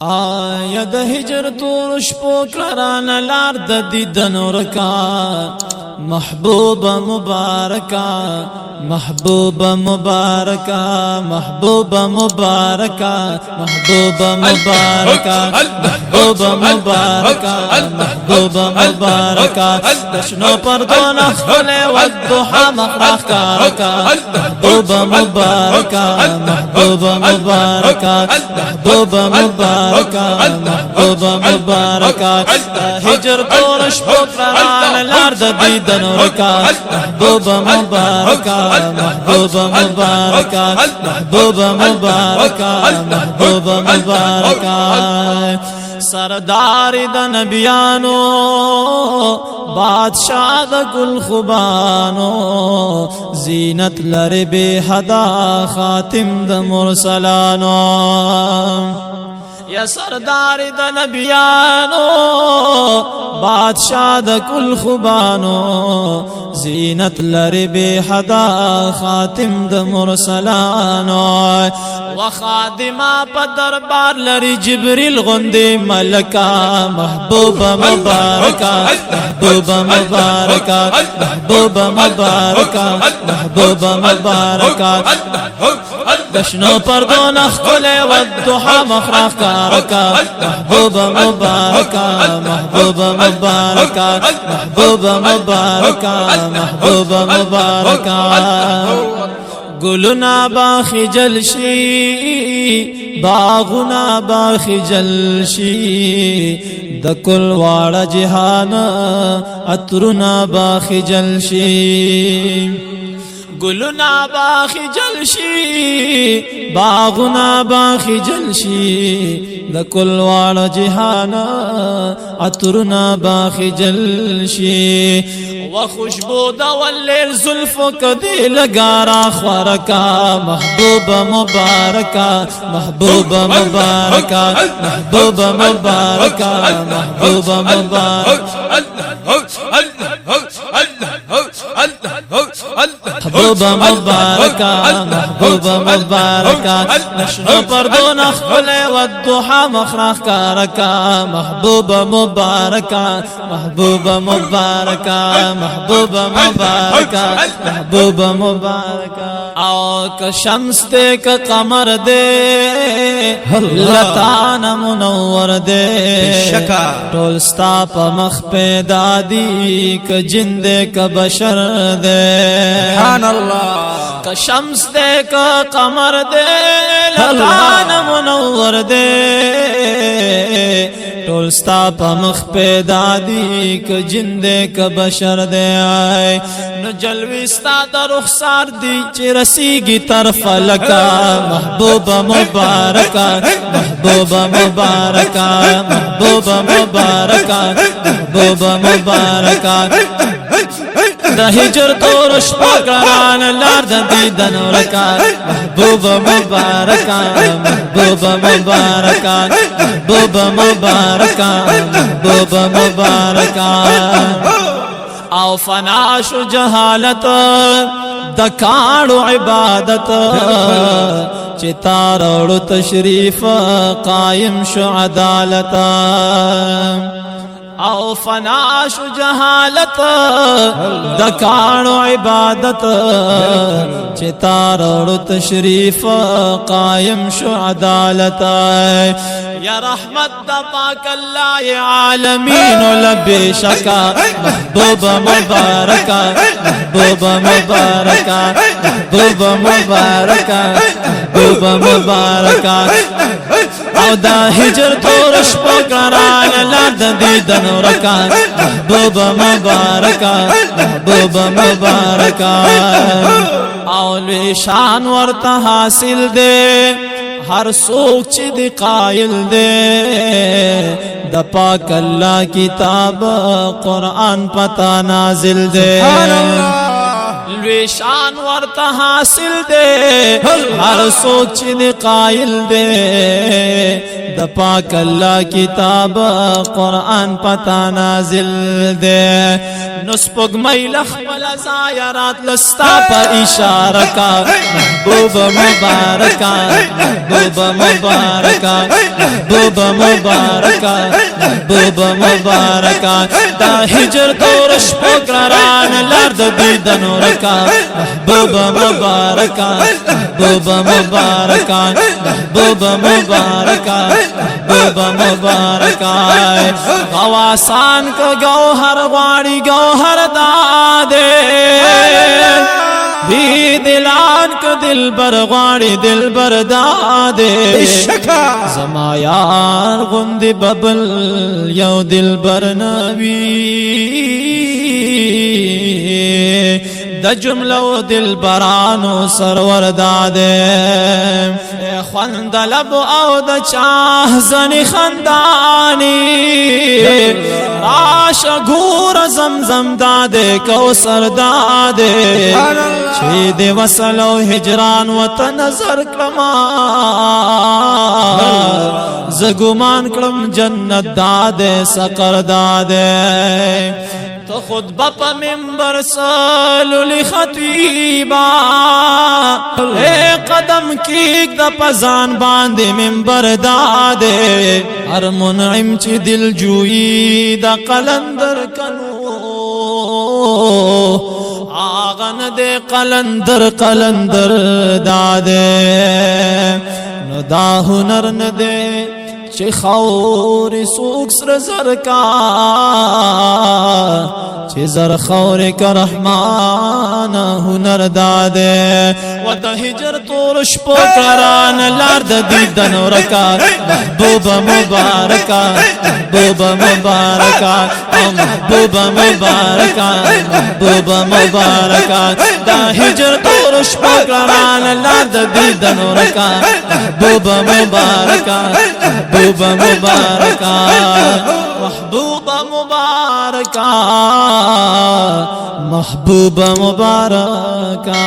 آیا د هجر تور شپو کران لار د دیدن ورکا محبوبا مبارکا محبوبا مبارکا محبوبا مبارکا محبوبا مبارکا محبوبا مبارکا محبوبا مبارکا دشنو پردون اخفل والضحا مخراخ کارکا محبوبا مبارکا محبوبا مبارکا محبوبا مبارکا محبوبا مبارکا هجر تور شپو کران لار د دیدن ورکا محبوبا مبارکا محبوبا مبارکا محبوبا مبارکا محبوبا مبارکا سردار د نبیانو بادشاہ د گل خوبانو زینت لري بے حدا خاتم د مرسلانو یا سردار د نبیانو بادشاہ د کل خوبانو زینت لري بے حدا خاتم د مرسلانو وخادمہ په دربار لري جبريل غندي ملکا محبوبا مبارکا محبوبا مبارکا محبوبا مبارکا محبوبا مبارکا دشنو پردون اخکل والضحا مخراخ کارکا محبوبا مبارکا محبوبا مبارکا محبوبا مبارکا محبوبا مبارکا گلنا باخی جلشی باغنا باخی جلشی دکل وار جہان عطرنا باخی جلشی گلنا باخی جلشی باغنا باخی جلشی دکل وار جہان عطرنا باخی جلشی وخشبو دا واللیل زلفو کدی لگارا خورکا محبوبا مبارکا محبوبا مبارکا محبوبا مبارکا محبوبا مبارکا محبوبا مبارکا محبوبا مبارکا نشنو پردون اخفل والضحا مخراخ کارکا محبوبا مبارکا محبوبا مبارکا محبوبا مبارکا محبوبا مبارکا او که شمس دے که قمر دے لتان منور دے ټول ستا په مخ پیدا دی که جن دے که بشر دے سبحان اللہ که شمس دے که قمر دے لتان منور دے ټول ستا په مخ پیدا دی که جن دے که بشر دے آئے نو جلوی ستا دا رخسار دی چی رسیگی طرف لکا محبوبا مبارکا محبوبا مبارکا محبوبا مبارکا محبوبا مبارکا دا ہجر تو رشپا کران لار دا دیدن ورکا محبوبا مبارکا محبوبا مبارکا محبوبا مبارکا محبوبا مبارکا او فناش جہالت دکاڑو عبادت چتارو تشریف قائم شو عدالت او فناش جہالت دکاڑو عبادت چتارو تشریف قائم شو عدالت یا رحمت دا پاک اللہ عالمین لبے شکا محبوبا مبارکا محبوبا مبارکا محبوبا مبارکا محبوبا مبارکا او دا ہجر تو رشپو کران لار دیدن ورکا محبوبا مبارکا محبوبا مبارکا او لوی شان ورتا حاصل دے ہر سوک چی دی قائل دے دا پاک اللہ کتاب قرآن پتا نازل دے لوی شان ورته حاصل دے ہر سوچ دے قائل دے د پاک اللہ کتاب قرآن پتا نازل دے نسپگ میلخ ملزایرات لستا پا اشارہ کا محبوب مبارکہ محبوب مبارکہ محبوب مبارکہ محبوب مبارکہ دا ہجر دورش پکران لرد دیدن رکا محبوب مبارکہ محبوب مبارکہ محبوب مبارکہ محبوب مبارکہ غواسان کا گوہر غاڑی گوہر دادے بھی دلان کا دل بر غاڑی دل بر دادے زما یار غند ببل یو دل بر نبی دا جملو دل برانو سرور دادے خوند لب او دا چاہ زنی خندانی راش گور زمزم دادے کوثر دادے چی دے وصلو ہجران و تنظر کلما زگمان کلم جنت دادے سقر دادے تو خود بپا منبر سالو لی خطیبا اے قدم کیک دا پزان باندے منبر دادے ہر منعم چی دل جوئی دا قلندر کنو آغن دے قلندر قلندر دادے نو دا ہنر ندے چی خور سوک سر زر کا چی زر خور کا رحمان ہنر دادے و دا ہجر طورش پکران لارد دیدن رکا محبوب مبارکہ محبوب مبارکہ محبوب مبارکہ محبوب مبارکہ دا ہجر طورش پکران لارد دیدن رکا محبوب مبارکہ محبوب مبارکہ محبوب مبارکہ محبوب مبارکہ